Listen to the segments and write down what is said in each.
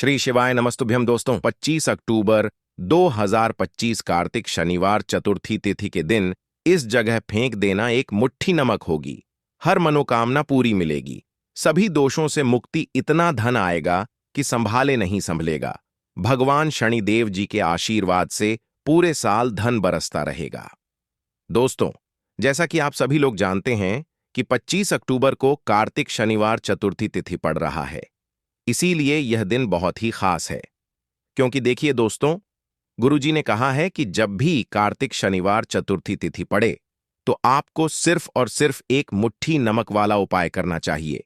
श्री शिवाय नमस्तुभ्यम दोस्तों। 25 अक्टूबर 2025 कार्तिक शनिवार चतुर्थी तिथि के दिन इस जगह फेंक देना एक मुट्ठी नमक होगी। हर मनोकामना पूरी मिलेगी, सभी दोषों से मुक्ति, इतना धन आएगा कि संभाले नहीं संभलेगा। भगवान शनिदेव जी के आशीर्वाद से पूरे साल धन बरसता रहेगा। दोस्तों, जैसा कि आप सभी लोग जानते हैं कि 25 अक्टूबर को कार्तिक शनिवार चतुर्थी तिथि पड़ रहा है। इसीलिए यह दिन बहुत ही खास है, क्योंकि देखिए दोस्तों, गुरुजी ने कहा है कि जब भी कार्तिक शनिवार चतुर्थी तिथि पड़े तो आपको सिर्फ और सिर्फ एक मुट्ठी नमक वाला उपाय करना चाहिए।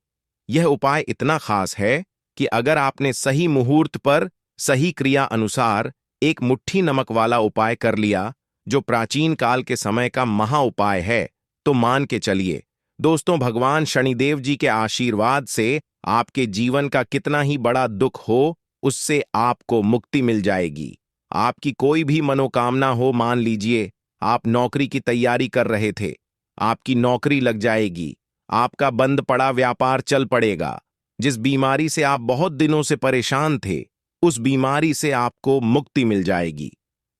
यह उपाय इतना खास है कि अगर आपने सही मुहूर्त पर सही क्रिया अनुसार एक मुट्ठी नमक वाला उपाय कर लिया, जो प्राचीन काल के समय का महा उपाय है, तो मान के चलिए दोस्तों, भगवान शनिदेव जी के आशीर्वाद से आपके जीवन का कितना ही बड़ा दुख हो, उससे आपको मुक्ति मिल जाएगी। आपकी कोई भी मनोकामना हो, मान लीजिए आप नौकरी की तैयारी कर रहे थे, आपकी नौकरी लग जाएगी, आपका बंद पड़ा व्यापार चल पड़ेगा, जिस बीमारी से आप बहुत दिनों से परेशान थे, उस बीमारी से आपको मुक्ति मिल जाएगी।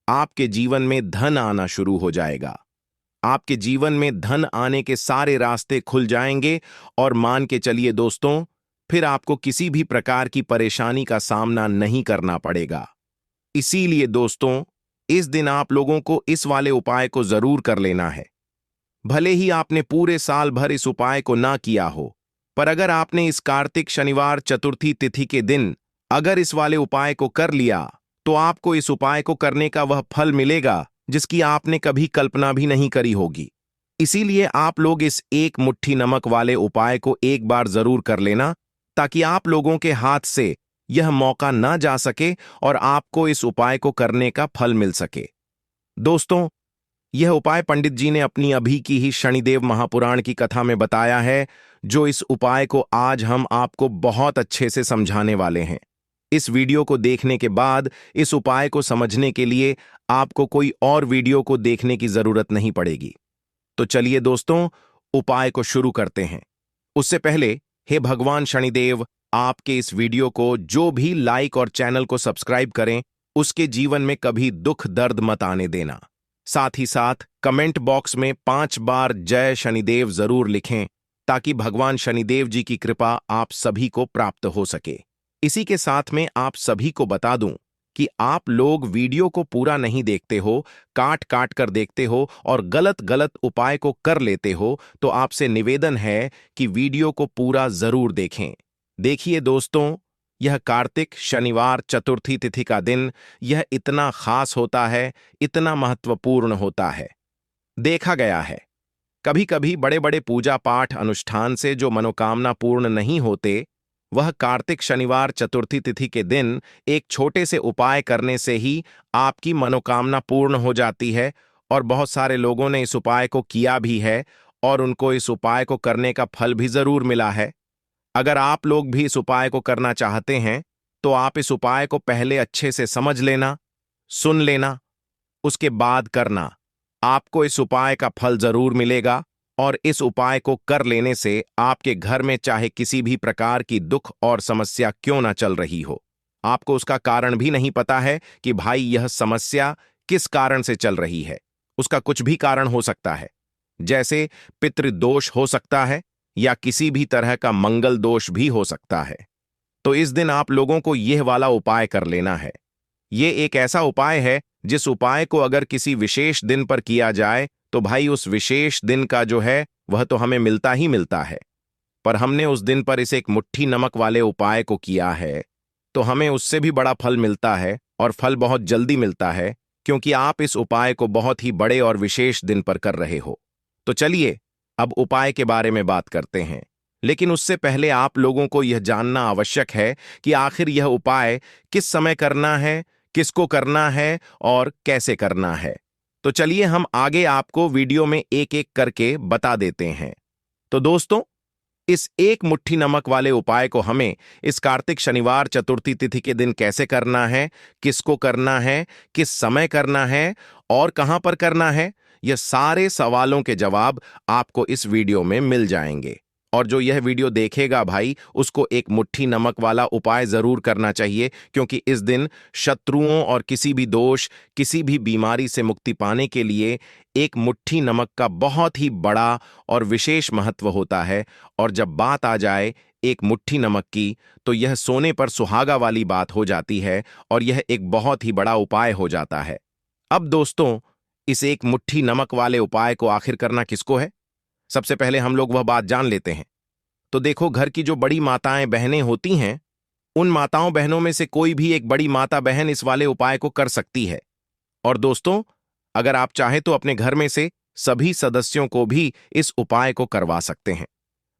आपके जीवन में धन आना शुरू हो जाएगा। आपके जीवन में धन आने के सारे रास्ते खुल जाएंगे और मान के चलिए दोस्तों, फिर आपको किसी भी प्रकार की परेशानी का सामना नहीं करना पड़ेगा। इसीलिए दोस्तों, इस दिन आप लोगों को इस वाले उपाय को जरूर कर लेना है। भले ही आपने पूरे साल भर इस उपाय को ना किया हो, पर अगर आपने इस कार्तिक शनिवार चतुर्थी तिथि के दिन अगर इस वाले उपाय को कर लिया, तो आपको इस उपाय को करने का वह फल मिलेगा जिसकी आपने कभी कल्पना भी नहीं करी होगी। इसीलिए आप लोग इस एक मुट्ठी नमक वाले उपाय को एक बार जरूर कर लेना, ताकि आप लोगों के हाथ से यह मौका ना जा सके और आपको इस उपाय को करने का फल मिल सके। दोस्तों, यह उपाय पंडित जी ने अपनी अभी की ही शनिदेव महापुराण की कथा में बताया है, जो इस उपाय को आज हम आपको बहुत अच्छे से समझाने वाले हैं। इस वीडियो को देखने के बाद इस उपाय को समझने के लिए आपको कोई और वीडियो को देखने की जरूरत नहीं पड़ेगी। तो चलिए दोस्तों, उपाय को शुरू करते हैं। उससे पहले, हे भगवान शनिदेव, आपके इस वीडियो को जो भी लाइक और चैनल को सब्सक्राइब करें, उसके जीवन में कभी दुख दर्द मत आने देना। साथ ही साथ कमेंट बॉक्स में 5 बार जय शनिदेव जरूर लिखें, ताकि भगवान शनिदेव जी की कृपा आप सभी को प्राप्त हो सके। इसी के साथ में आप सभी को बता दूं कि आप लोग वीडियो को पूरा नहीं देखते हो, काट काट कर देखते हो और गलत गलत उपाय को कर लेते हो, तो आपसे निवेदन है कि वीडियो को पूरा जरूर देखें। देखिए दोस्तों, यह कार्तिक शनिवार चतुर्थी तिथि का दिन यह इतना खास होता है, इतना महत्वपूर्ण होता है। देखा गया है, कभी कभी बड़े बड़े पूजा पाठ अनुष्ठान से जो मनोकामना पूर्ण नहीं होते, वह कार्तिक शनिवार चतुर्थी तिथि के दिन एक छोटे से उपाय करने से ही आपकी मनोकामना पूर्ण हो जाती है। और बहुत सारे लोगों ने इस उपाय को किया भी है और उनको इस उपाय को करने का फल भी जरूर मिला है। अगर आप लोग भी इस उपाय को करना चाहते हैं, तो आप इस उपाय को पहले अच्छे से समझ लेना, सुन लेना, उसके बाद करना। आपको इस उपाय का फल जरूर मिलेगा और इस उपाय को कर लेने से आपके घर में चाहे किसी भी प्रकार की दुख और समस्या क्यों ना चल रही हो, आपको उसका कारण भी नहीं पता है कि भाई यह समस्या किस कारण से चल रही है। उसका कुछ भी कारण हो सकता है, जैसे पितृदोष हो सकता है या किसी भी तरह का मंगल दोष भी हो सकता है। तो इस दिन आप लोगों को यह वाला उपाय कर लेना है। यह एक ऐसा उपाय है जिस उपाय को अगर किसी विशेष दिन पर किया जाए, तो भाई उस विशेष दिन का जो है वह तो हमें मिलता ही मिलता है। पर हमने उस दिन पर इस एक मुट्ठी नमक वाले उपाय को किया है, तो हमें उससे भी बड़ा फल मिलता है और फल बहुत जल्दी मिलता है, क्योंकि आप इस उपाय को बहुत ही बड़े और विशेष दिन पर कर रहे हो। तो चलिए अब उपाय के बारे में बात करते हैं। लेकिन उससे पहले आप लोगों को यह जानना आवश्यक है कि आखिर यह उपाय किस समय करना है, किसको करना है और कैसे करना है। तो चलिए हम आगे आपको वीडियो में एक एक करके बता देते हैं। तो दोस्तों, इस एक मुट्ठी नमक वाले उपाय को हमें इस कार्तिक शनिवार चतुर्थी तिथि के दिन कैसे करना है, किसको करना है, किस समय करना है और कहां पर करना है, यह सारे सवालों के जवाब आपको इस वीडियो में मिल जाएंगे। और जो यह वीडियो देखेगा भाई, उसको एक मुट्ठी नमक वाला उपाय जरूर करना चाहिए, क्योंकि इस दिन शत्रुओं और किसी भी दोष, किसी भी बीमारी से मुक्ति पाने के लिए एक मुट्ठी नमक का बहुत ही बड़ा और विशेष महत्व होता है। और जब बात आ जाए एक मुट्ठी नमक की, तो यह सोने पर सुहागा वाली बात हो जाती है और यह एक बहुत ही बड़ा उपाय हो जाता है। अब दोस्तों, इस एक मुट्ठी नमक वाले उपाय को आखिर करना किसको है? सबसे पहले हम लोग वह बात जान लेते हैं। तो देखो, घर की जो बड़ी माताएं बहनें होती हैं, उन माताओं बहनों में से कोई भी एक बड़ी माता बहन इस वाले उपाय को कर सकती है। और दोस्तों, अगर आप चाहें तो अपने घर में से सभी सदस्यों को भी इस उपाय को करवा सकते हैं।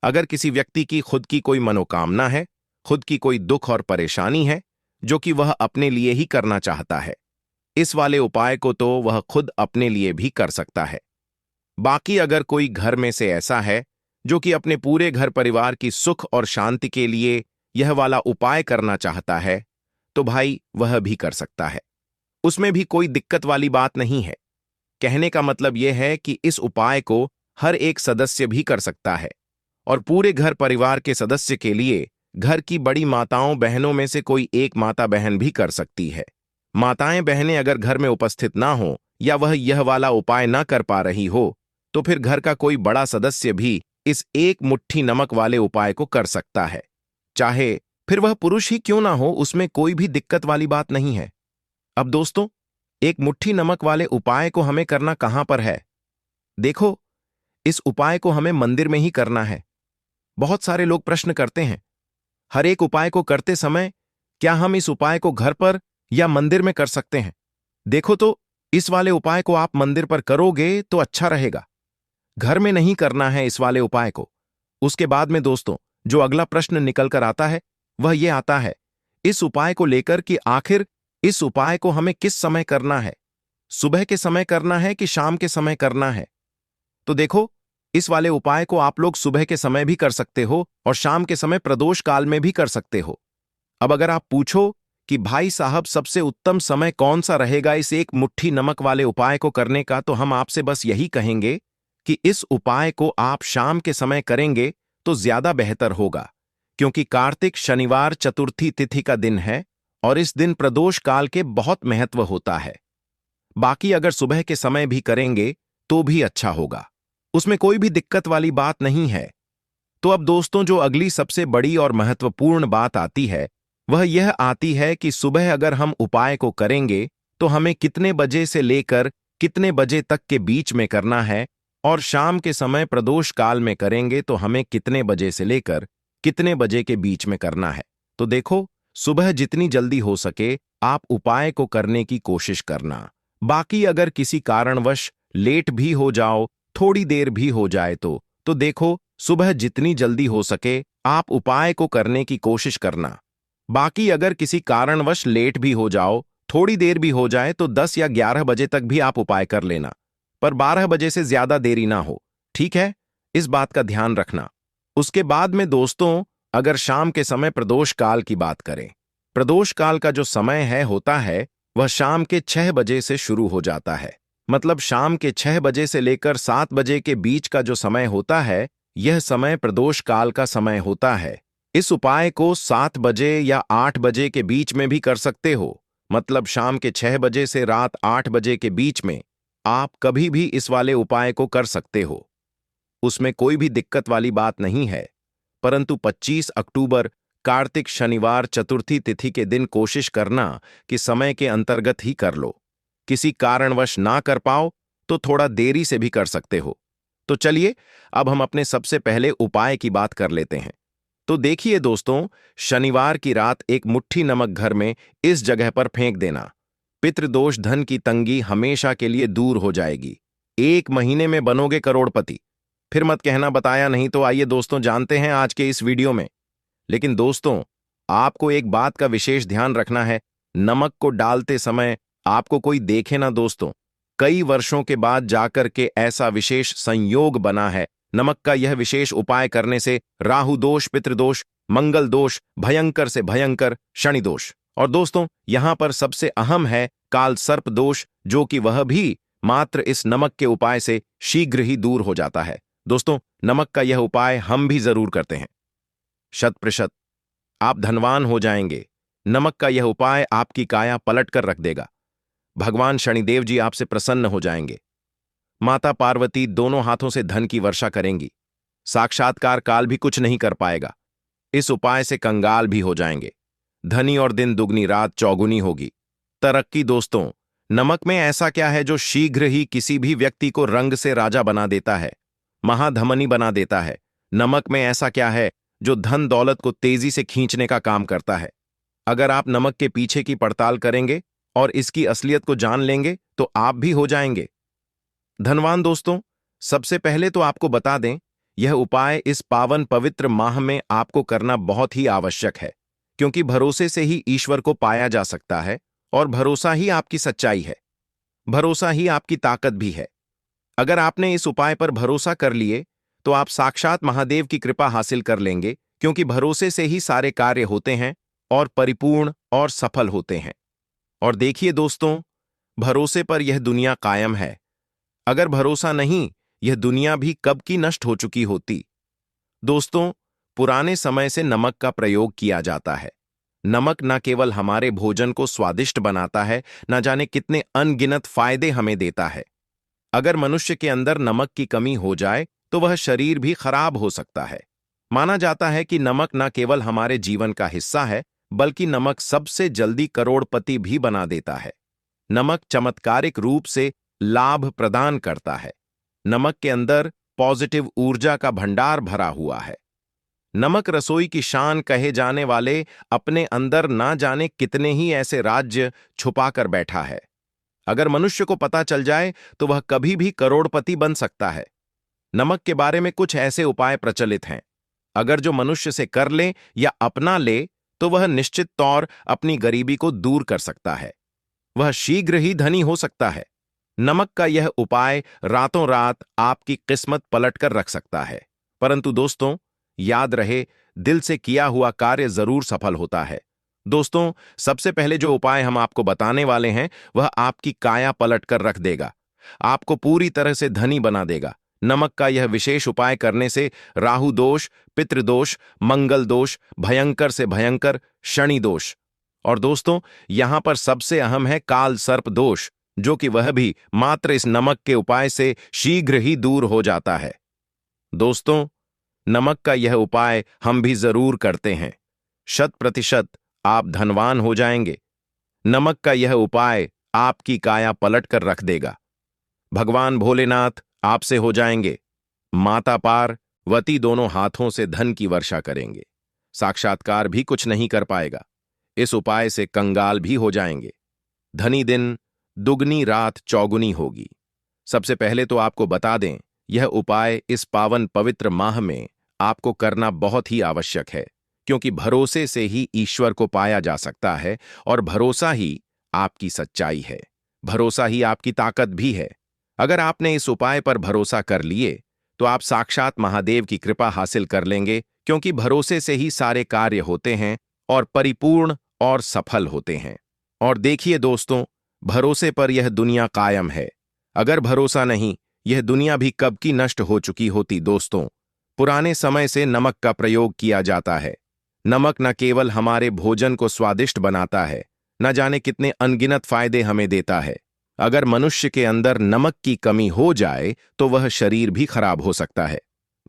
अगर किसी व्यक्ति की खुद की कोई मनोकामना है, खुद की कोई दुख और परेशानी है जो कि वह अपने लिए ही करना चाहता है, इस वाले उपाय को तो वह खुद अपने लिए भी कर सकता है। बाकी अगर कोई घर में से ऐसा है जो कि अपने पूरे घर परिवार की सुख और शांति के लिए यह वाला उपाय करना चाहता है, तो भाई वह भी कर सकता है। उसमें भी कोई दिक्कत वाली बात नहीं है। कहने का मतलब यह है कि इस उपाय को हर एक सदस्य भी कर सकता है और पूरे घर परिवार के सदस्य के लिए घर की बड़ी माताओं बहनों में से कोई एक माता बहन भी कर सकती है। माताएं बहनें अगर घर में उपस्थित ना हो या वह यह वाला उपाय ना कर पा रही हो, तो फिर घर का कोई बड़ा सदस्य भी इस एक मुट्ठी नमक वाले उपाय को कर सकता है। चाहे फिर वह पुरुष ही क्यों ना हो, उसमें कोई भी दिक्कत वाली बात नहीं है। अब दोस्तों, एक मुट्ठी नमक वाले उपाय को हमें करना कहां पर है? देखो, इस उपाय को हमें मंदिर में ही करना है। बहुत सारे लोग प्रश्न करते हैं, हर एक उपाय को करते समय क्या हम इस उपाय को घर पर या मंदिर में कर सकते हैं? देखो, तो इस वाले उपाय को आप मंदिर पर करोगे तो अच्छा रहेगा। घर में नहीं करना है इस वाले उपाय को। उसके बाद में दोस्तों, जो अगला प्रश्न निकल कर आता है वह यह आता है इस उपाय को लेकर कि आखिर इस उपाय को हमें किस समय करना है? सुबह के समय करना है कि शाम के समय करना है? तो देखो, इस वाले उपाय को आप लोग सुबह के समय भी कर सकते हो और शाम के समय प्रदोष काल में भी कर सकते हो। अब अगर आप पूछो कि भाई साहब, सबसे उत्तम समय कौन सा रहेगा इस एक मुट्ठी नमक वाले उपाय को करने का, तो हम आपसे बस यही कहेंगे कि इस उपाय को आप शाम के समय करेंगे तो ज्यादा बेहतर होगा, क्योंकि कार्तिक शनिवार चतुर्थी तिथि का दिन है और इस दिन प्रदोष काल के बहुत महत्व होता है। बाकी अगर सुबह के समय भी करेंगे तो भी अच्छा होगा, उसमें कोई भी दिक्कत वाली बात नहीं है। तो अब दोस्तों, जो अगली सबसे बड़ी और महत्वपूर्ण बात आती है वह यह आती है कि सुबह अगर हम उपाय को करेंगे तो हमें कितने बजे से लेकर कितने बजे तक के बीच में करना है, और शाम के समय प्रदोष काल में करेंगे तो हमें कितने बजे से लेकर कितने बजे के बीच में करना है। तो देखो, सुबह जितनी जल्दी हो सके आप उपाय को करने की कोशिश करना। बाकी अगर किसी कारणवश लेट भी हो जाओ, थोड़ी देर भी हो जाए तो देखो, सुबह जितनी जल्दी हो सके आप उपाय को करने की कोशिश करना। बाकी अगर किसी कारणवश लेट भी हो जाओ, थोड़ी देर भी हो जाए, तो 10 या 11 बजे तक भी आप उपाय कर लेना, पर 12 बजे से ज्यादा देरी ना हो। ठीक है, इस बात का ध्यान रखना। उसके बाद में दोस्तों, अगर शाम के समय प्रदोष काल की बात करें, प्रदोष काल का जो समय है होता है वह शाम के 6 बजे से शुरू हो जाता है। मतलब शाम के 6 बजे से लेकर 7 बजे के बीच का जो समय होता है, यह समय प्रदोष काल का समय होता है। इस उपाय को 7 बजे या 8 बजे के बीच में भी कर सकते हो। मतलब शाम के 6 बजे से रात 8 बजे के बीच में आप कभी भी इस वाले उपाय को कर सकते हो, उसमें कोई भी दिक्कत वाली बात नहीं है। परंतु 25 अक्टूबर कार्तिक शनिवार चतुर्थी तिथि के दिन कोशिश करना कि समय के अंतर्गत ही कर लो। किसी कारणवश ना कर पाओ तो थोड़ा देरी से भी कर सकते हो। तो चलिए, अब हम अपने सबसे पहले उपाय की बात कर लेते हैं। तो देखिए दोस्तों, शनिवार की रात एक मुट्ठी नमक घर में इस जगह पर फेंक देना। पितृदोष, धन की तंगी हमेशा के लिए दूर हो जाएगी। 1 महीने में बनोगे करोड़पति। फिर मत कहना बताया नहीं। तो आइए दोस्तों, जानते हैं आज के इस वीडियो में। लेकिन दोस्तों, आपको एक बात का विशेष ध्यान रखना है, नमक को डालते समय आपको कोई देखे ना दोस्तों। कई वर्षों के बाद जाकर के ऐसा विशेष संयोग बना है नमक का यह विशेष उपाय करने से। राहु दोष, पितृदोष, मंगल दोष, भयंकर से भयंकर शनि दोष, और दोस्तों यहां पर सबसे अहम है काल सर्प दोष, जो कि वह भी मात्र इस नमक के उपाय से शीघ्र ही दूर हो जाता है। दोस्तों, नमक का यह उपाय हम भी जरूर करते हैं। 100% आप धनवान हो जाएंगे। नमक का यह उपाय आपकी काया पलट कर रख देगा। भगवान शनिदेव जी आपसे प्रसन्न हो जाएंगे। माता पार्वती दोनों हाथों से धन की वर्षा करेंगी। साक्षात्कार काल भी कुछ नहीं कर पाएगा। इस उपाय से कंगाल भी हो जाएंगे। धनी और दिन दुगनी रात चौगुनी होगी। तरक्की दोस्तों, नमक में ऐसा क्या है जो शीघ्र ही किसी भी व्यक्ति को रंग से राजा बना देता है, महाधमनी बना देता है? नमक में ऐसा क्या है जो धन दौलत को तेजी से खींचने का काम करता है? अगर आप नमक के पीछे की पड़ताल करेंगे और इसकी असलियत को जान लेंगे तो आप भी हो जाएंगे धनवान। दोस्तों, सबसे पहले तो आपको बता दें, यह उपाय इस पावन पवित्र माह में आपको करना बहुत ही आवश्यक है, क्योंकि भरोसे से ही ईश्वर को पाया जा सकता है और भरोसा ही आपकी सच्चाई है। भरोसा ही आपकी ताकत भी है। अगर आपने इस उपाय पर भरोसा कर लिए तो आप साक्षात महादेव की कृपा हासिल कर लेंगे, क्योंकि भरोसे से ही सारे कार्य होते हैं और परिपूर्ण और सफल होते हैं। और देखिए दोस्तों, भरोसे पर यह दुनिया कायम है। अगर भरोसा नहीं, यह दुनिया भी कब की नष्ट हो चुकी होती। दोस्तों, पुराने समय से नमक का प्रयोग किया जाता है। नमक न केवल हमारे भोजन को स्वादिष्ट बनाता है, न जाने कितने अनगिनत फायदे हमें देता है। अगर मनुष्य के अंदर नमक की कमी हो जाए तो वह शरीर भी खराब हो सकता है। माना जाता है कि नमक न केवल हमारे जीवन का हिस्सा है, बल्कि नमक सबसे जल्दी करोड़पति भी बना देता है। नमक चमत्कारिक रूप से लाभ प्रदान करता है। नमक के अंदर पॉजिटिव ऊर्जा का भंडार भरा हुआ है। नमक रसोई की शान कहे जाने वाले अपने अंदर ना जाने कितने ही ऐसे राज्य छुपा कर बैठा है। अगर मनुष्य को पता चल जाए तो वह कभी भी करोड़पति बन सकता है। नमक के बारे में कुछ ऐसे उपाय प्रचलित हैं। अगर जो मनुष्य से कर ले या अपना ले तो वह निश्चित तौर अपनी गरीबी को दूर कर सकता है। वह शीघ्र ही धनी हो सकता है। नमक का यह उपाय रातों रात आपकी किस्मत पलट कर रख सकता है। परंतु दोस्तों, याद रहे, दिल से किया हुआ कार्य जरूर सफल होता है। दोस्तों, सबसे पहले जो उपाय हम आपको बताने वाले हैं वह आपकी काया पलट कर रख देगा, आपको पूरी तरह से धनी बना देगा। नमक का यह विशेष उपाय करने से राहु दोष, पितृदोष, मंगल दोष, भयंकर से भयंकर शनि दोष, और दोस्तों यहां पर सबसे अहम है काल सर्प दोष, जो कि वह भी मात्र इस नमक के उपाय से शीघ्र ही दूर हो जाता है। दोस्तों, नमक का यह उपाय हम भी जरूर करते हैं। 100% आप धनवान हो जाएंगे। नमक का यह उपाय आपकी काया पलट कर रख देगा। भगवान भोलेनाथ आपसे हो जाएंगे। माता पार्वती दोनों हाथों से धन की वर्षा करेंगे। साक्षात्कार भी कुछ नहीं कर पाएगा। इस उपाय से कंगाल भी हो जाएंगे। धनी दिन दुगनी रात चौगुनी होगी। सबसे पहले तो आपको बता दें, यह उपाय इस पावन पवित्र माह में आपको करना बहुत ही आवश्यक है, क्योंकि भरोसे से ही ईश्वर को पाया जा सकता है और भरोसा ही आपकी सच्चाई है। भरोसा ही आपकी ताकत भी है। अगर आपने इस उपाय पर भरोसा कर लिए तो आप साक्षात महादेव की कृपा हासिल कर लेंगे, क्योंकि भरोसे से ही सारे कार्य होते हैं और परिपूर्ण और सफल होते हैं। और देखिए दोस्तों, भरोसे पर यह दुनिया कायम है। अगर भरोसा नहीं, यह दुनिया भी कब की नष्ट हो चुकी होती। दोस्तों, पुराने समय से नमक का प्रयोग किया जाता है। नमक न केवल हमारे भोजन को स्वादिष्ट बनाता है, न जाने कितने अनगिनत फायदे हमें देता है। अगर मनुष्य के अंदर नमक की कमी हो जाए तो वह शरीर भी खराब हो सकता है।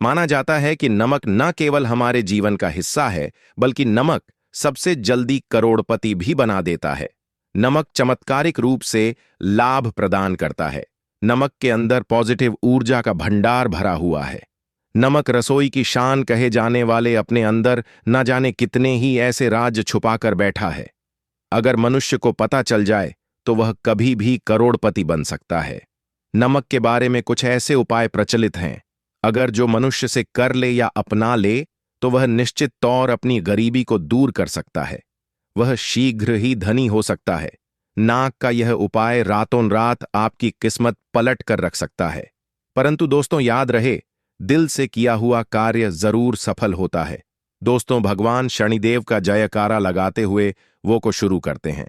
माना जाता है कि नमक न केवल हमारे जीवन का हिस्सा है, बल्कि नमक सबसे जल्दी करोड़पति भी बना देता है। नमक चमत्कारिक रूप से लाभ प्रदान करता है। नमक के अंदर पॉजिटिव ऊर्जा का भंडार भरा हुआ है। नमक रसोई की शान कहे जाने वाले अपने अंदर न जाने कितने ही ऐसे राज छुपाकर बैठा है। अगर मनुष्य को पता चल जाए तो वह कभी भी करोड़पति बन सकता है। नमक के बारे में कुछ ऐसे उपाय प्रचलित हैं। अगर जो मनुष्य से कर ले या अपना ले तो वह निश्चित तौर अपनी गरीबी को दूर कर सकता है। वह शीघ्र ही धनी हो सकता है। नाक का यह उपाय रातों रात आपकी किस्मत पलट कर रख सकता है। परंतु दोस्तों, याद रहे, दिल से किया हुआ कार्य जरूर सफल होता है। दोस्तों, भगवान शनिदेव का जयकारा लगाते हुए वो को शुरू करते हैं।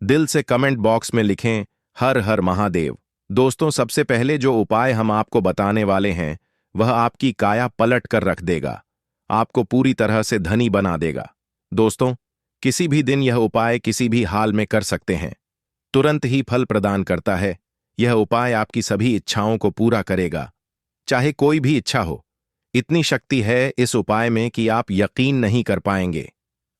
दिल से कमेंट बॉक्स में लिखें हर हर महादेव। दोस्तों, सबसे पहले जो उपाय हम आपको बताने वाले हैं वह आपकी काया पलट कर रख देगा, आपको पूरी तरह से धनी बना देगा। दोस्तों, किसी भी दिन यह उपाय किसी भी हाल में कर सकते हैं, तुरंत ही फल प्रदान करता है। यह उपाय आपकी सभी इच्छाओं को पूरा करेगा, चाहे कोई भी इच्छा हो। इतनी शक्ति है इस उपाय में कि आप यकीन नहीं कर पाएंगे।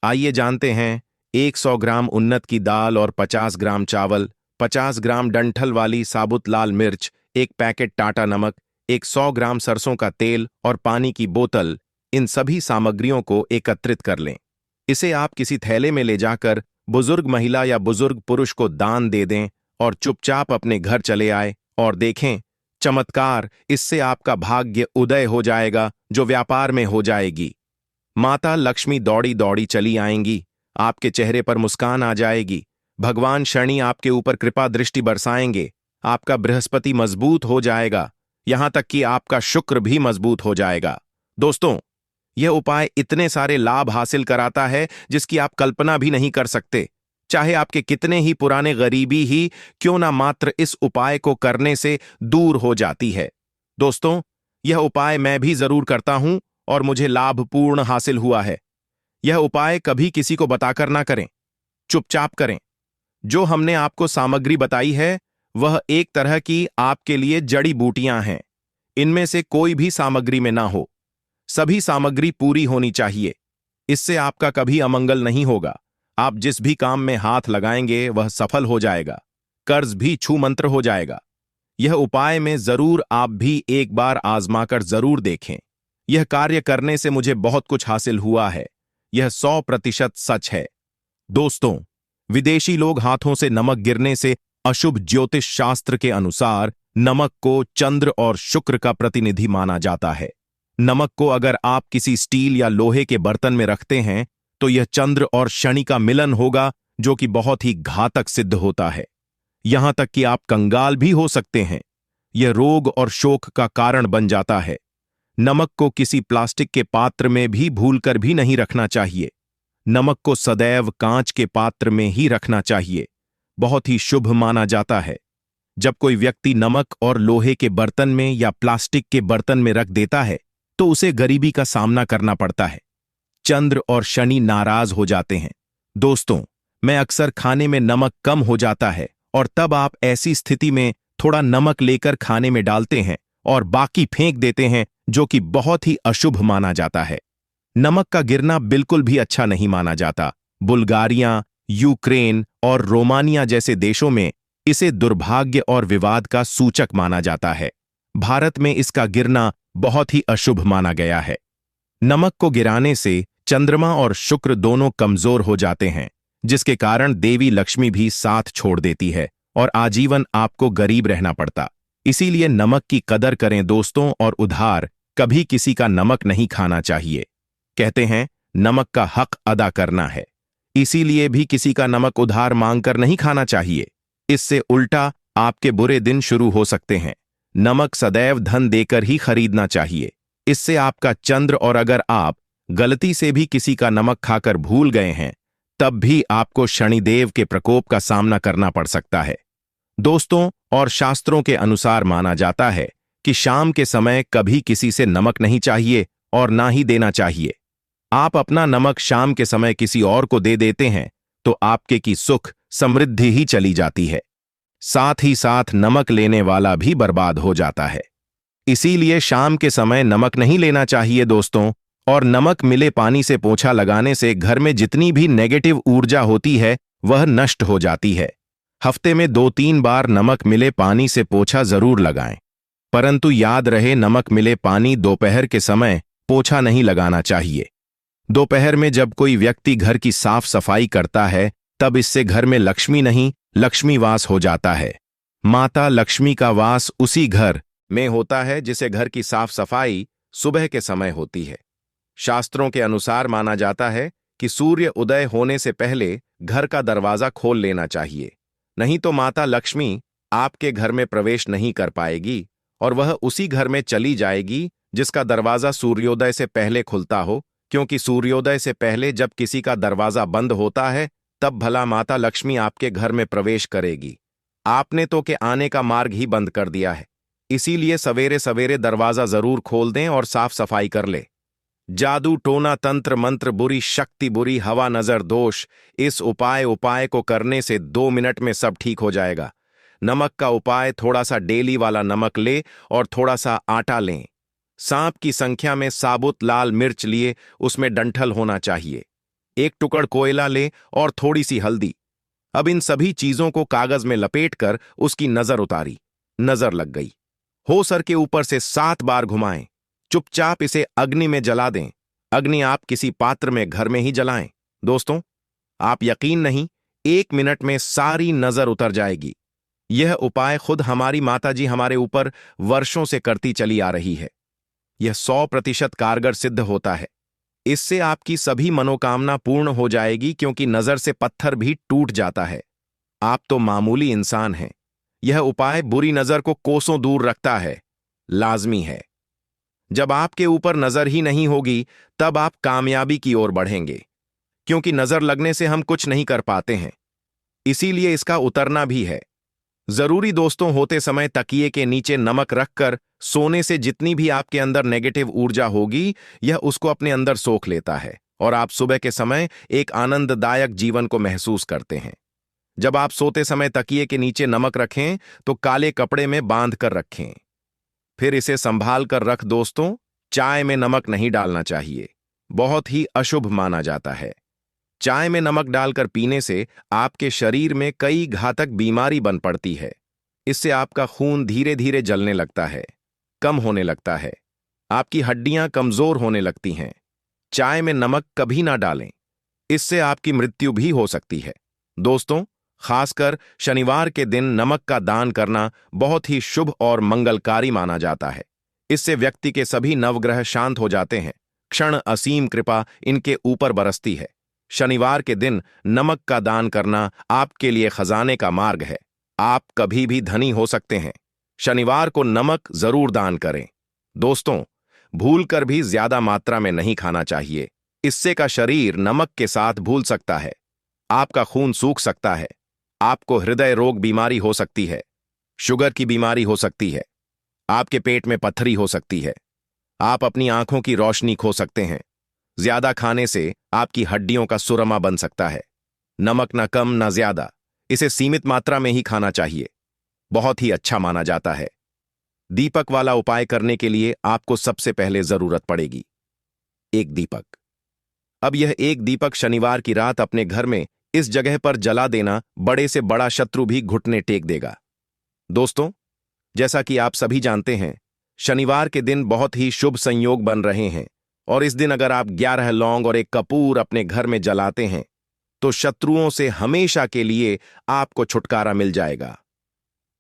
आइए जानते हैं। 100 ग्राम उन्नत की दाल और 50 ग्राम चावल, 50 ग्राम डंठल वाली साबुत लाल मिर्च, एक पैकेट टाटा नमक, 100 ग्राम सरसों का तेल और पानी की बोतल, इन सभी सामग्रियों को एकत्रित कर लें। इसे आप किसी थैले में ले जाकर बुजुर्ग महिला या बुजुर्ग पुरुष को दान दे दें और चुपचाप अपने घर चले आए और देखें चमत्कार। इससे आपका भाग्य उदय हो जाएगा, जो व्यापार में हो जाएगी। माता लक्ष्मी दौड़ी दौड़ी चली आएंगी, आपके चेहरे पर मुस्कान आ जाएगी। भगवान शनि आपके ऊपर कृपा दृष्टि बरसाएंगे, आपका बृहस्पति मजबूत हो जाएगा, यहां तक कि आपका शुक्र भी मजबूत हो जाएगा। दोस्तों, यह उपाय इतने सारे लाभ हासिल कराता है जिसकी आप कल्पना भी नहीं कर सकते। चाहे आपके कितने ही पुराने गरीबी ही क्यों ना, मात्र इस उपाय को करने से दूर हो जाती है। दोस्तों, यह उपाय मैं भी जरूर करता हूं और मुझे लाभपूर्ण हासिल हुआ है। यह उपाय कभी किसी को बताकर ना करें, चुपचाप करें। जो हमने आपको सामग्री बताई है वह एक तरह की आपके लिए जड़ी बूटियां हैं। इनमें से कोई भी सामग्री में ना हो, सभी सामग्री पूरी होनी चाहिए। इससे आपका कभी अमंगल नहीं होगा। आप जिस भी काम में हाथ लगाएंगे वह सफल हो जाएगा, कर्ज भी छू मंत्र हो जाएगा। यह उपाय में जरूर आप भी एक बार आजमाकर जरूर देखें। यह कार्य करने से मुझे बहुत कुछ हासिल हुआ है, यह 100% सच है। दोस्तों, विदेशी लोग हाथों से नमक गिरने से अशुभ ज्योतिष शास्त्र के अनुसार नमक को चंद्र और शुक्र का प्रतिनिधि माना जाता है। नमक को अगर आप किसी स्टील या लोहे के बर्तन में रखते हैं तो यह चंद्र और शनि का मिलन होगा, जो कि बहुत ही घातक सिद्ध होता है। यहां तक कि आप कंगाल भी हो सकते हैं। यह रोग और शोक का कारण बन जाता है। नमक को किसी प्लास्टिक के पात्र में भी भूलकर भी नहीं रखना चाहिए। नमक को सदैव कांच के पात्र में ही रखना चाहिए, बहुत ही शुभ माना जाता है। जब कोई व्यक्ति नमक और लोहे के बर्तन में या प्लास्टिक के बर्तन में रख देता है तो उसे गरीबी का सामना करना पड़ता है। चंद्र और शनि नाराज हो जाते हैं। दोस्तों, मैं अक्सर खाने में नमक कम हो जाता है और तब आप ऐसी स्थिति में थोड़ा नमक लेकर खाने में डालते हैं और बाकी फेंक देते हैं, जो कि बहुत ही अशुभ माना जाता है। नमक का गिरना बिल्कुल भी अच्छा नहीं माना जाता। बुल्गारिया, यूक्रेन और रोमानिया जैसे देशों में इसे दुर्भाग्य और विवाद का सूचक माना जाता है। भारत में इसका गिरना बहुत ही अशुभ माना गया है। नमक को गिराने से चंद्रमा और शुक्र दोनों कमजोर हो जाते हैं, जिसके कारण देवी लक्ष्मी भी साथ छोड़ देती है और आजीवन आपको गरीब रहना पड़ता। इसीलिए नमक की कदर करें दोस्तों, और उधार कभी किसी का नमक नहीं खाना चाहिए। कहते हैं नमक का हक अदा करना है, इसीलिए भी किसी का नमक उधार मांगकर नहीं खाना चाहिए। इससे उल्टा आपके बुरे दिन शुरू हो सकते हैं। नमक सदैव धन देकर ही खरीदना चाहिए, इससे आपका चंद्र, और अगर आप गलती से भी किसी का नमक खाकर भूल गए हैं तब भी आपको शनिदेव के प्रकोप का सामना करना पड़ सकता है। दोस्तों, और शास्त्रों के अनुसार माना जाता है कि शाम के समय कभी किसी से नमक नहीं चाहिए और ना ही देना चाहिए। आप अपना नमक शाम के समय किसी और को दे देते हैं तो आपके की सुख समृद्धि ही चली जाती है, साथ ही साथ नमक लेने वाला भी बर्बाद हो जाता है। इसीलिए शाम के समय नमक नहीं लेना चाहिए दोस्तों। और नमक मिले पानी से पोछा लगाने से घर में जितनी भी नेगेटिव ऊर्जा होती है वह नष्ट हो जाती है। हफ्ते में 2-3 बार नमक मिले पानी से पोछा जरूर लगाएं, परंतु याद रहे नमक मिले पानी दोपहर के समय पोछा नहीं लगाना चाहिए। दोपहर में जब कोई व्यक्ति घर की साफ सफाई करता है तब इससे घर में लक्ष्मी नहीं, लक्ष्मी वास हो जाता है। माता लक्ष्मी का वास उसी घर में होता है जिसे घर की साफ सफाई सुबह के समय होती है। शास्त्रों के अनुसार माना जाता है कि सूर्य उदय होने से पहले घर का दरवाजा खोल लेना चाहिए, नहीं तो माता लक्ष्मी आपके घर में प्रवेश नहीं कर पाएगी और वह उसी घर में चली जाएगी जिसका दरवाजा सूर्योदय से पहले खुलता हो, क्योंकि सूर्योदय से पहले जब किसी का दरवाजा बंद होता है तब भला माता लक्ष्मी आपके घर में प्रवेश करेगी। आपने तो के आने का मार्ग ही बंद कर दिया है। इसीलिए सवेरे सवेरे दरवाजा जरूर खोल दें और साफ सफाई कर ले। जादू टोना तंत्र मंत्र बुरी शक्ति बुरी हवा नजर दोष, इस उपाय को करने से 2 मिनट में सब ठीक हो जाएगा। नमक का उपाय, थोड़ा सा डेली वाला नमक ले और थोड़ा सा आटा लें। सांप की संख्या में साबुत लाल मिर्च लिए, उसमें डंठल होना चाहिए। एक टुकड़ कोयला ले और थोड़ी सी हल्दी। अब इन सभी चीजों को कागज में लपेटकर उसकी नजर उतारी। नजर लग गई। हो सर के ऊपर से 7 बार घुमाएं। चुपचाप इसे अग्नि में जला दें। अग्नि आप किसी पात्र में घर में ही जलाएं। दोस्तों, आप यकीन नहीं, 1 मिनट में सारी नजर उतर जाएगी। यह उपाय खुद हमारी माताजी हमारे ऊपर वर्षों से करती चली आ रही है। यह 100% कारगर सिद्ध होता है। इससे आपकी सभी मनोकामना पूर्ण हो जाएगी, क्योंकि नजर से पत्थर भी टूट जाता है। आप तो मामूली इंसान हैं। यह उपाय बुरी नजर को कोसों दूर रखता है। लाजमी है। जब आपके ऊपर नजर ही नहीं होगी, तब आप कामयाबी की ओर बढ़ेंगे, क्योंकि नजर लगने से हम कुछ नहीं कर पाते हैं। इसीलिए इसका उतरना भी है जरूरी। दोस्तों, होते समय तकिए के नीचे नमक रखकर सोने से जितनी भी आपके अंदर नेगेटिव ऊर्जा होगी, यह उसको अपने अंदर सोख लेता है और आप सुबह के समय एक आनंददायक जीवन को महसूस करते हैं। जब आप सोते समय तकिए के नीचे नमक रखें तो काले कपड़े में बांध कर रखें। फिर इसे संभाल कर रख। दोस्तों, चाय में नमक नहीं डालना चाहिए, बहुत ही अशुभ माना जाता है। चाय में नमक डालकर पीने से आपके शरीर में कई घातक बीमारी बन पड़ती है। इससे आपका खून धीरे धीरे जलने लगता है, कम होने लगता है, आपकी हड्डियां कमजोर होने लगती हैं। चाय में नमक कभी ना डालें, इससे आपकी मृत्यु भी हो सकती है। दोस्तों, खासकर शनिवार के दिन नमक का दान करना बहुत ही शुभ और मंगलकारी माना जाता है। इससे व्यक्ति के सभी नवग्रह शांत हो जाते हैं। क्षण असीम कृपा इनके ऊपर बरसती है। शनिवार के दिन नमक का दान करना आपके लिए खजाने का मार्ग है। आप कभी भी धनी हो सकते हैं। शनिवार को नमक जरूर दान करें। दोस्तों, भूलकर भी ज्यादा मात्रा में नहीं खाना चाहिए। इससे का शरीर नमक के साथ भूल सकता है। आपका खून सूख सकता है। आपको हृदय रोग बीमारी हो सकती है, शुगर की बीमारी हो सकती है, आपके पेट में पत्थरी हो सकती है, आप अपनी आंखों की रोशनी खो सकते हैं। ज्यादा खाने से आपकी हड्डियों का सुरमा बन सकता है। नमक ना कम ना ज्यादा, इसे सीमित मात्रा में ही खाना चाहिए। बहुत ही अच्छा माना जाता है। दीपक वाला उपाय करने के लिए आपको सबसे पहले जरूरत पड़ेगी एक दीपक। अब यह एक दीपक शनिवार की रात अपने घर में इस जगह पर जला देना, बड़े से बड़ा शत्रु भी घुटने टेक देगा। दोस्तों, जैसा कि आप सभी जानते हैं, शनिवार के दिन बहुत ही शुभ संयोग बन रहे हैं और इस दिन अगर आप 11 लौंग और एक कपूर अपने घर में जलाते हैं तो शत्रुओं से हमेशा के लिए आपको छुटकारा मिल जाएगा।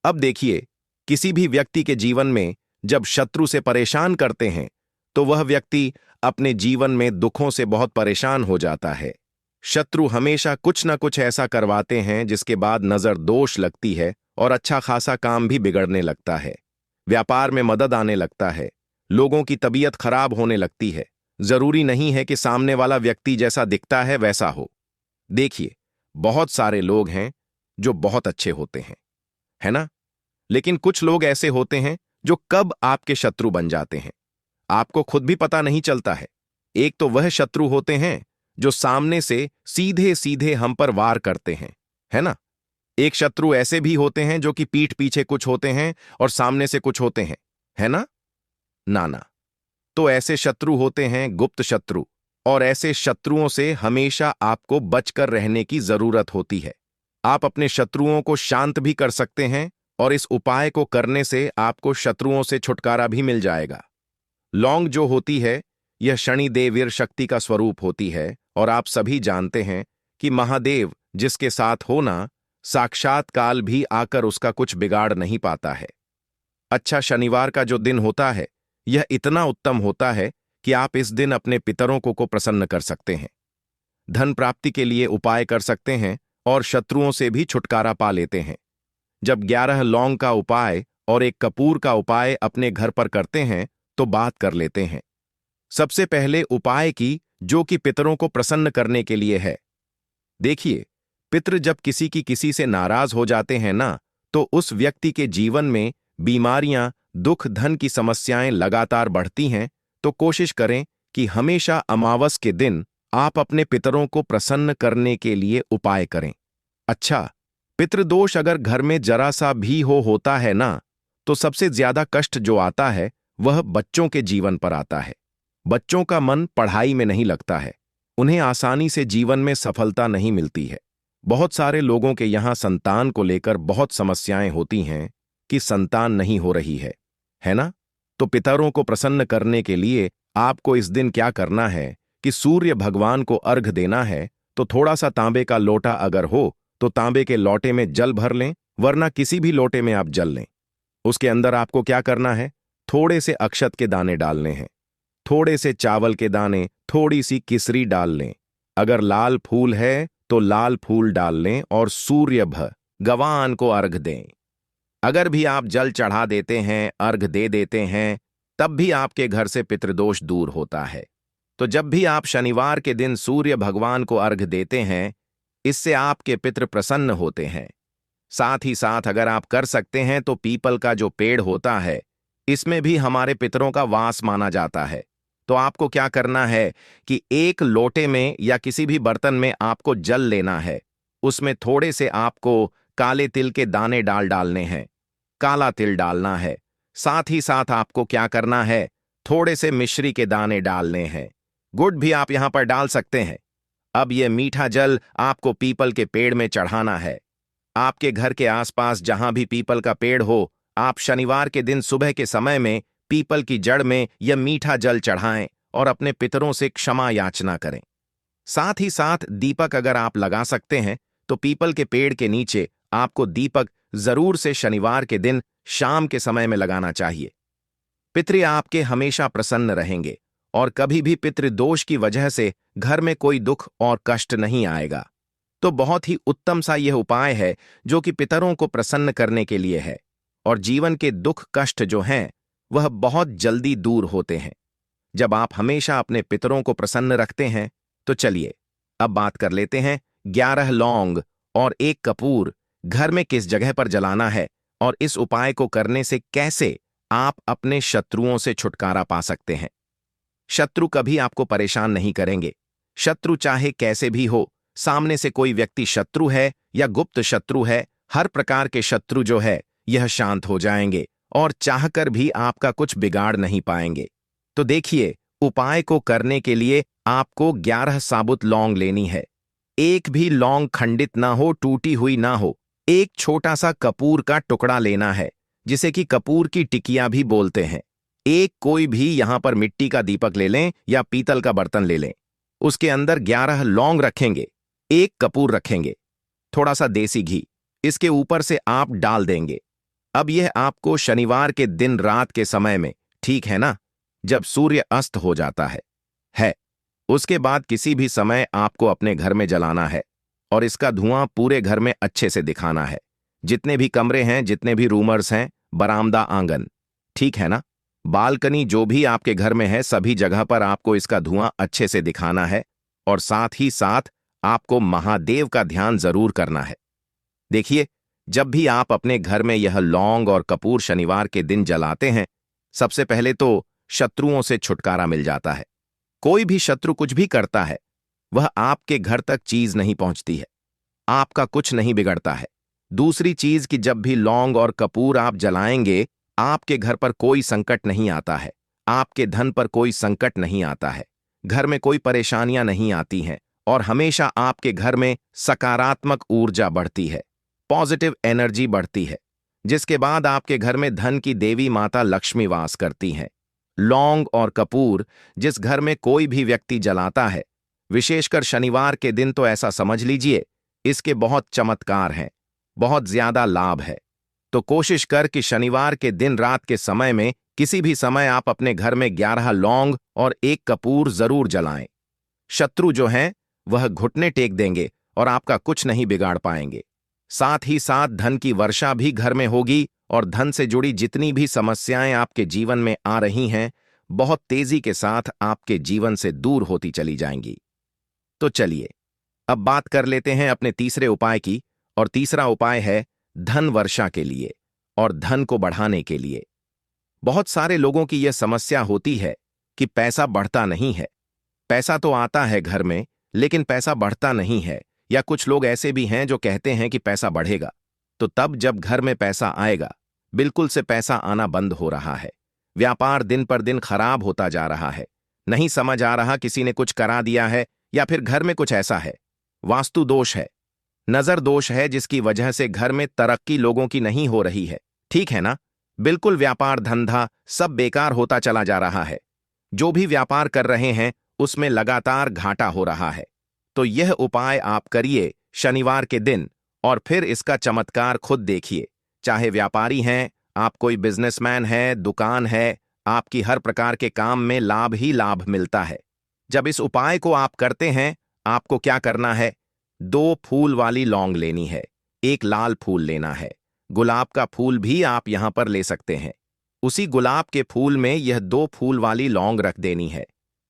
अब देखिए, किसी भी व्यक्ति के जीवन में जब शत्रु से परेशान करते हैं तो वह व्यक्ति अपने जीवन में दुखों से बहुत परेशान हो जाता है। शत्रु हमेशा कुछ न कुछ ऐसा करवाते हैं जिसके बाद नजर दोष लगती है और अच्छा खासा काम भी बिगड़ने लगता है। व्यापार में मदद आने लगता है, लोगों की तबीयत खराब होने लगती है। जरूरी नहीं है कि सामने वाला व्यक्ति जैसा दिखता है वैसा हो। देखिए, बहुत सारे लोग हैं जो बहुत अच्छे होते हैं, है ना? लेकिन कुछ लोग ऐसे होते हैं जो कब आपके शत्रु बन जाते हैं, आपको खुद भी पता नहीं चलता है। एक तो वह शत्रु होते हैं जो सामने से सीधे सीधे हम पर वार करते हैं, है ना? एक शत्रु ऐसे भी होते हैं जो कि पीठ पीछे कुछ होते हैं और सामने से कुछ होते हैं, है ना? ना। तो ऐसे शत्रु होते हैं गुप्त शत्रु, और ऐसे शत्रुओं से हमेशा आपको बचकर रहने की जरूरत होती है। आप अपने शत्रुओं को शांत भी कर सकते हैं और इस उपाय को करने से आपको शत्रुओं से छुटकारा भी मिल जाएगा। लौंग जो होती है, यह शनि देवीर शक्ति का स्वरूप होती है और आप सभी जानते हैं कि महादेव जिसके साथ होना, साक्षात काल भी आकर उसका कुछ बिगाड़ नहीं पाता है। अच्छा, शनिवार का जो दिन होता है यह इतना उत्तम होता है कि आप इस दिन अपने पितरों को प्रसन्न कर सकते हैं, धन प्राप्ति के लिए उपाय कर सकते हैं और शत्रुओं से भी छुटकारा पा लेते हैं। जब 11 लौंग का उपाय और एक कपूर का उपाय अपने घर पर करते हैं तो बात कर लेते हैं। सबसे पहले उपाय की, जो कि पितरों को प्रसन्न करने के लिए है। देखिए, पितृ जब किसी से नाराज हो जाते हैं ना, तो उस व्यक्ति के जीवन में बीमारियां, दुख धन की समस्याएं लगातार बढ़ती हैं, तो कोशिश करें कि हमेशा अमावस के दिन आप अपने पितरों को प्रसन्न करने के लिए उपाय करें। अच्छा, पितृदोष अगर घर में जरा सा भी होता है ना, तो सबसे ज्यादा कष्ट जो आता है वह बच्चों के जीवन पर आता है। बच्चों का मन पढ़ाई में नहीं लगता है, उन्हें आसानी से जीवन में सफलता नहीं मिलती है। बहुत सारे लोगों के यहाँ संतान को लेकर बहुत समस्याएं होती हैं कि संतान नहीं हो रही है ना? तो पितरों को प्रसन्न करने के लिए आपको इस दिन क्या करना है कि सूर्य भगवान को अर्घ देना है। तो थोड़ा सा तांबे का लोटा अगर हो तो तांबे के लोटे में जल भर लें, वरना किसी भी लोटे में आप जल लें। उसके अंदर आपको क्या करना है, थोड़े से अक्षत के दाने डालने हैं, थोड़े से चावल के दाने, थोड़ी सी किसरी डाल लें। अगर लाल फूल है तो लाल फूल डाल लें और सूर्य भगवान को अर्घ दें। अगर भी आप जल चढ़ा देते हैं, अर्घ दे देते हैं, तब भी आपके घर से पितृदोष दूर होता है। तो जब भी आप शनिवार के दिन सूर्य भगवान को अर्घ देते हैं, इससे आपके पितृ प्रसन्न होते हैं। साथ ही साथ अगर आप कर सकते हैं तो पीपल का जो पेड़ होता है, इसमें भी हमारे पितरों का वास माना जाता है। तो आपको क्या करना है कि एक लोटे में या किसी भी बर्तन में आपको जल लेना है, उसमें थोड़े से आपको काले तिल के दाने डालने हैं, काला तिल डालना है। साथ ही साथ आपको क्या करना है, थोड़े से मिश्री के दाने डालने हैं, गुड़ भी आप यहां पर डाल सकते हैं। अब यह मीठा जल आपको पीपल के पेड़ में चढ़ाना है। आपके घर के आसपास जहां भी पीपल का पेड़ हो, आप शनिवार के दिन सुबह के समय में पीपल की जड़ में यह मीठा जल चढ़ाएं और अपने पितरों से क्षमा याचना करें। साथ ही साथ दीपक अगर आप लगा सकते हैं तो पीपल के पेड़ के नीचे आपको दीपक जरूर से शनिवार के दिन शाम के समय में लगाना चाहिए। पितृ आपके हमेशा प्रसन्न रहेंगे और कभी भी पितृदोष की वजह से घर में कोई दुख और कष्ट नहीं आएगा। तो बहुत ही उत्तम सा यह उपाय है जो कि पितरों को प्रसन्न करने के लिए है, और जीवन के दुख कष्ट जो हैं वह बहुत जल्दी दूर होते हैं जब आप हमेशा अपने पितरों को प्रसन्न रखते हैं। तो चलिए अब बात कर लेते हैं 11 लौंग और 1 कपूर घर में किस जगह पर जलाना है, और इस उपाय को करने से कैसे आप अपने शत्रुओं से छुटकारा पा सकते हैं। शत्रु कभी आपको परेशान नहीं करेंगे। शत्रु चाहे कैसे भी हो, सामने से कोई व्यक्ति शत्रु है या गुप्त शत्रु है, हर प्रकार के शत्रु जो है यह शांत हो जाएंगे और चाहकर भी आपका कुछ बिगाड़ नहीं पाएंगे। तो देखिए, उपाय को करने के लिए आपको 11 साबुत लौंग लेनी है। एक भी लौंग खंडित ना हो, टूटी हुई ना हो। एक छोटा सा कपूर का टुकड़ा लेना है, जिसे कि कपूर की टिकिया भी बोलते हैं। एक कोई भी यहां पर मिट्टी का दीपक ले लें या पीतल का बर्तन ले लें। उसके अंदर 11 लौंग रखेंगे, 1 कपूर रखेंगे, थोड़ा सा देसी घी इसके ऊपर से आप डाल देंगे। अब यह आपको शनिवार के दिन रात के समय में, ठीक है ना, जब सूर्य अस्त हो जाता है। उसके बाद किसी भी समय आपको अपने घर में जलाना है और इसका धुआं पूरे घर में अच्छे से दिखाना है। जितने भी कमरे हैं, जितने भी रूमर्स हैं, बरामदा, आंगन, ठीक है ना, बालकनी, जो भी आपके घर में है, सभी जगह पर आपको इसका धुआं अच्छे से दिखाना है। और साथ ही साथ आपको महादेव का ध्यान जरूर करना है। देखिए, जब भी आप अपने घर में यह लौंग और कपूर शनिवार के दिन जलाते हैं, सबसे पहले तो शत्रुओं से छुटकारा मिल जाता है। कोई भी शत्रु कुछ भी करता है, वह आपके घर तक चीज नहीं पहुंचती है, आपका कुछ नहीं बिगड़ता है। दूसरी चीज कि जब भी लौंग और कपूर आप जलाएंगे, आपके घर पर कोई संकट नहीं आता है, आपके धन पर कोई संकट नहीं आता है, घर में कोई परेशानियां नहीं आती हैं, और हमेशा आपके घर में सकारात्मक ऊर्जा बढ़ती है, पॉजिटिव एनर्जी बढ़ती है, जिसके बाद आपके घर में धन की देवी माता लक्ष्मी वास करती हैं। लौंग और कपूर जिस घर में कोई भी व्यक्ति जलाता है, विशेषकर शनिवार के दिन, तो ऐसा समझ लीजिए इसके बहुत चमत्कार हैं, बहुत ज्यादा लाभ है। तो कोशिश कर कि शनिवार के दिन रात के समय में किसी भी समय आप अपने घर में 11 लौंग और 1 कपूर जरूर जलाएं। शत्रु जो हैं वह घुटने टेक देंगे और आपका कुछ नहीं बिगाड़ पाएंगे। साथ ही साथ धन की वर्षा भी घर में होगी और धन से जुड़ी जितनी भी समस्याएं आपके जीवन में आ रही हैं, बहुत तेजी के साथ आपके जीवन से दूर होती चली जाएंगी। तो चलिए अब बात कर लेते हैं अपने तीसरे उपाय की, और तीसरा उपाय है धन वर्षा के लिए और धन को बढ़ाने के लिए। बहुत सारे लोगों की यह समस्या होती है कि पैसा बढ़ता नहीं है। पैसा तो आता है घर में, लेकिन पैसा बढ़ता नहीं है। या कुछ लोग ऐसे भी हैं जो कहते हैं कि पैसा बढ़ेगा, तो तब जब घर में पैसा आएगा, बिल्कुल से पैसा आना बंद हो रहा है। व्यापार दिन पर दिन खराब होता जा रहा है। नहीं समझ आ रहा किसी ने कुछ करा दिया है या फिर घर में कुछ ऐसा है। वास्तु दोष है, नजर दोष है, जिसकी वजह से घर में तरक्की लोगों की नहीं हो रही है। ठीक है ना? बिल्कुल व्यापार धंधा सब बेकार होता चला जा रहा है। जो भी व्यापार कर रहे हैं उसमें लगातार घाटा हो रहा है। तो यह उपाय आप करिए शनिवार के दिन, और फिर इसका चमत्कार खुद देखिए। चाहे व्यापारी हैं, आप कोई बिजनेसमैन है, दुकान है, आपकी हर प्रकार के काम में लाभ ही लाभ मिलता है। जब इस उपाय को आप करते हैं, आपको क्या करना है? 2 फूल वाली लौंग लेनी है, 1 लाल फूल लेना है। गुलाब का फूल भी आप यहां पर ले सकते हैं। उसी गुलाब के फूल में यह 2 फूल वाली लौंग रख देनी है।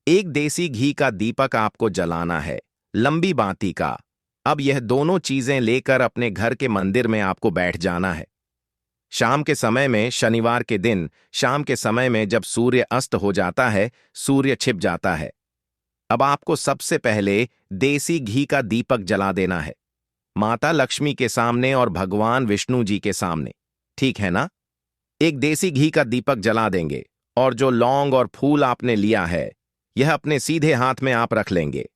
1 देसी घी का दीपक आपको जलाना है, लंबी बाती का। अब यह दोनों चीजें लेकर अपने घर के मंदिर में आपको बैठ जाना है। शाम के समय में, शनिवार के दिन शाम के समय में जब सूर्य अस्त हो जाता है, सूर्य छिप जाता है, अब आपको सबसे पहले देसी घी का दीपक जला देना है, माता लक्ष्मी के सामने और भगवान विष्णु जी के सामने। ठीक है ना? एक देसी घी का दीपक जला देंगे और जो लौंग और फूल आपने लिया है, यह अपने सीधे हाथ में आप रख लेंगे।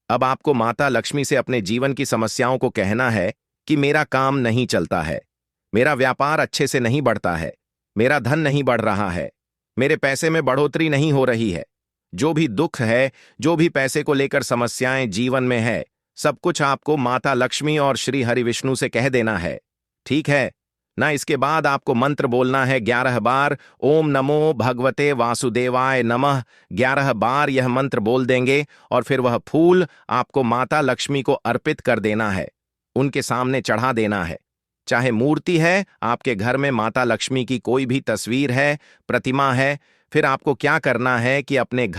अब आपको माता लक्ष्मी से अपने जीवन की समस्याओं को कहना है कि मेरा काम नहीं चलता है, मेरा व्यापार अच्छे से नहीं बढ़ता है, मेरा धन नहीं बढ़ रहा है, मेरे पैसे में बढ़ोतरी नहीं हो रही है। जो भी दुख है, जो भी पैसे को लेकर समस्याएं जीवन में है, सब कुछ आपको माता लक्ष्मी और श्री हरि विष्णु से कह देना है। ठीक है ना? इसके बाद आपको मंत्र बोलना है 11 बार, ओम नमो भगवते वासुदेवाय नमः। 11 बार यह मंत्र बोल देंगे और फिर वह फूल आपको माता लक्ष्मी को अर्पित कर देना है, उनके सामने चढ़ा देना है। चाहे मूर्ति है, आपके घर में माता लक्ष्मी की कोई भी तस्वीर है, प्रतिमा है, फिर आपको क्या करना है कि अपने घर